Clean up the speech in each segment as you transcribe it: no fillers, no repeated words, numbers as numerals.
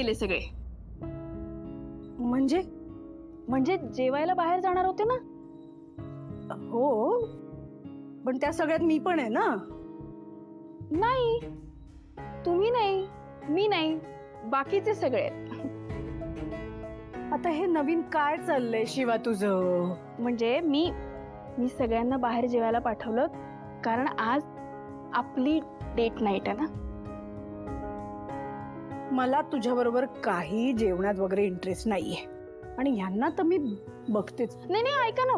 गेले सगळे. म्हणजे म्हणजे जेवायला बाहेर जाणार होते ना. हो, पण त्या सगळ्यात मी पण आहे ना. नाही, तुम्ही नाही, मी नाही, बाकीचे सगळे आहेत. आता हे नवीन काय चाललंय शिवा तुझं? म्हणजे मी सगळ्यांना बाहेर जेवायला पाठवलं कारण आज आपली डेट नाईट आहे ना. मला तुझ्या बरोबर काही जेवणात वगैरे इंटरेस्ट नाहीये आणि ह्यांना तर मी बघतेच. नाही नाही, ऐका ना,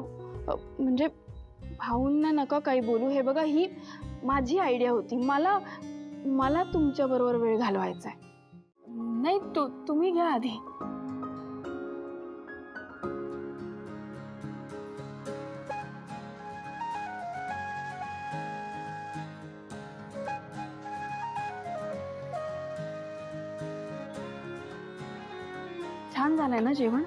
म्हणजे भाऊंना नका काही बोलू. हे बघा, ही माझी आयडिया होती. मला तुमच्या बरोबर वेळ घालवायचा आहे. नाही, तुम्ही घ्या आधी. छान झालंय ना जेवण?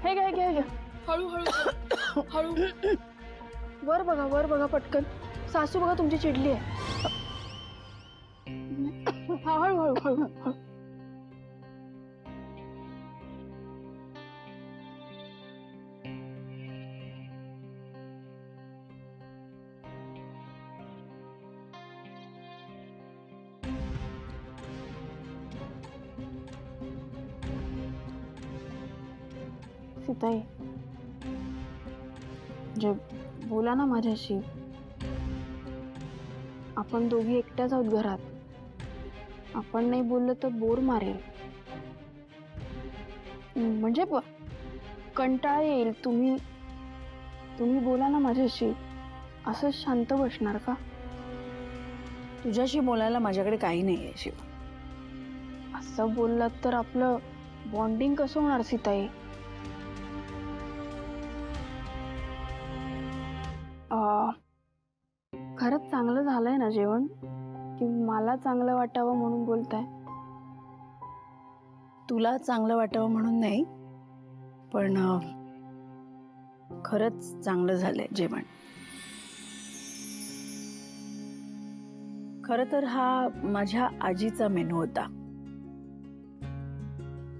हे घ्या घ्या घ्या. हळू हळू हळू. वर बघा पटकन. सासू बघा तुमची चिडली आहे. हा, हळू हळू हळू हळू. सीताई, जे बोला ना माझ्याशी. आपण दोघी एकट्याच आहोत घरात. आपण नाही बोललं तर बोर मारेल. म्हणजे कंटाळा येईल. तुम्ही बोला ना माझ्याशी. असं शांत बसणार का? तुझ्याशी बोलायला माझ्याकडे काही नाहीये शिवा. असं बोललात तर आपलं बॉन्डिंग कसं होणार सीताई? खरंच चांगलं झालंय ना जेवण? की मला चांगलं वाटावं म्हणून बोलताय? तुला चांगलं वाटावं म्हणून नाही, पण खरंच चांगलं झालंय जेवण. खरं तर हा माझ्या आजीचा मेनू होता.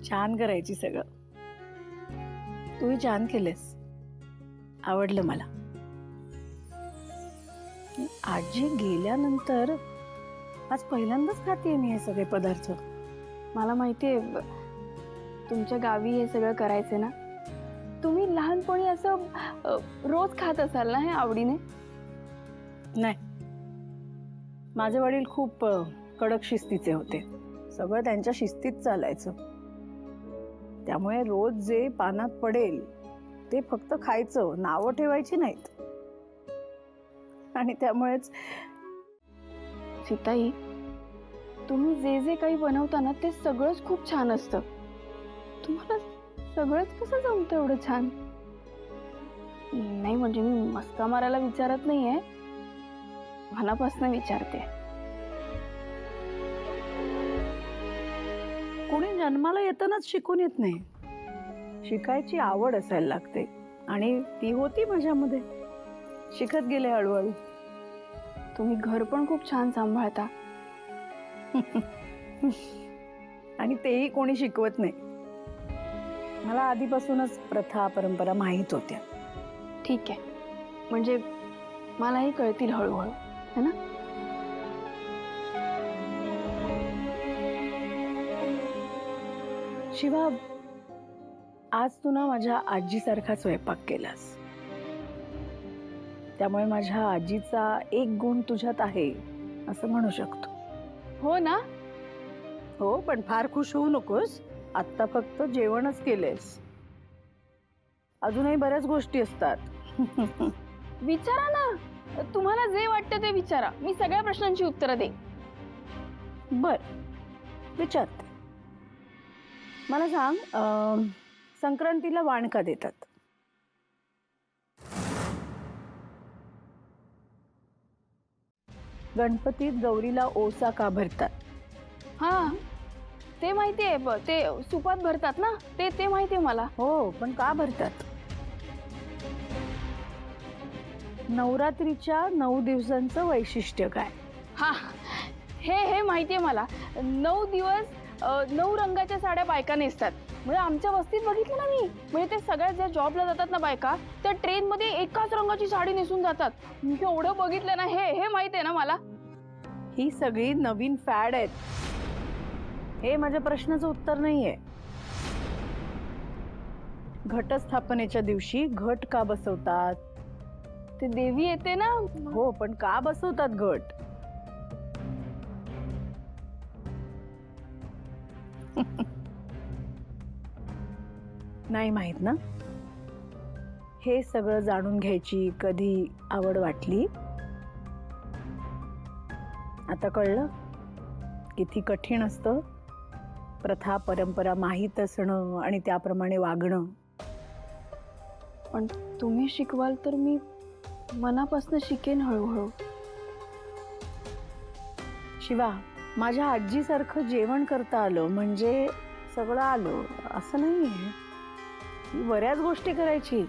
छान करायची सगळं. तूही छान केलेस. आवडलं मला. आजी गेल्यानंतर आज पहिल्यांदाच खातेय मी हे सगळे पदार्थ. मला माहितीये तुमच्या गावी हे सगळं करायचे ना. तुम्ही लहानपणी असं रोज खात असाल ना हे आवडीने? नाही, माझे वडील खूप कडक शिस्तीचे होते. सगळं त्यांच्या शिस्तीत चालायचं. त्यामुळे रोज जे पानात पडेल ते फक्त खायचं, नावं ठेवायची नाहीत. आणि त्यामुळेच सीताई, तुम्ही जे जे काही बनवता ना ते सगळंच खूप छान असतं. तुम्हाला सगळंच कसं जमतं एवढं छान? नाही म्हणजे मी मस्का मारायला विचारत नाहीये, मनापासून विचारते. कोणी जन्माला येतानाच शिकून येत नाही. शिकायची आवड असायला लागते आणि ती होती माझ्यामध्ये. शिकत गेले हळूहळू. तुम्ही घर पण खूप छान सांभाळता. आणि तेही कोणी शिकवत नाही. मला आधीपासूनच प्रथा परंपरा माहीत होत्या. ठीक आहे, म्हणजे मलाही कळतील हळूहळू, है ना? शिवा, आज तू ना माझ्या आजीसारखा स्वयंपाक केलास. त्यामुळे माझ्या आजीचा एक गुण तुझ्यात आहे असं म्हणू शकतो. हो ना? हो, पण फार खुश होऊ नकोस. आत्ता फक्त जेवणच केलेस. अजूनही बऱ्याच गोष्टी असतात. विचारा ना, तुम्हाला जे वाटतं ते विचारा. मी सगळ्या प्रश्नांची उत्तरं देईन. बर, विचारते. मला सांग, संक्रांतीला वाण का देतात? गणपतीत गौरीला ओसा का भरतात? हा, ते माहितीये, ते सुपात भरतात ना, ते ते माहितीये मला. हो, पण का भरतात? नवरात्रीच्या 9 दिवसांचं वैशिष्ट्य काय? हा, हे हे माहितीये मला. 9 दिवस 9 रंगाच्या साड्या बायका नेसतात. म्हणजे आमच्या वस्तीत बघितलं ना मी, म्हणजे ते सगळ्या ज्या जॉबला जातात ना बायका, त्या ट्रेन मध्ये एकाच रंगाची साडी नेसून जातात. मी एवढं बघितलं ना, हे हे माहितीये ना मला. ही सगळी नवीन फॅड आहेत. हे माझ्या प्रश्नाचं उत्तर नाहीये. घटस्थापनेच्या दिवशी घट का बसवतात? ते देवी येते ना. हो, पण का बसवतात घट? नाही माहित ना? हे सगळं जाणून घ्यायची कधी आवड वाटली? आता कळलं किती कठीण असतं प्रथा परंपरा माहीत असणं आणि त्याप्रमाणे वागणं. पण तुम्ही शिकवाल तर मी मनापासून शिकेन हळूहळू. शिवा, माझ्या आजीसारखं जेवण करता आलं म्हणजे सगळं आलं असं नाहीये. ती बऱ्याच गोष्टी करायची.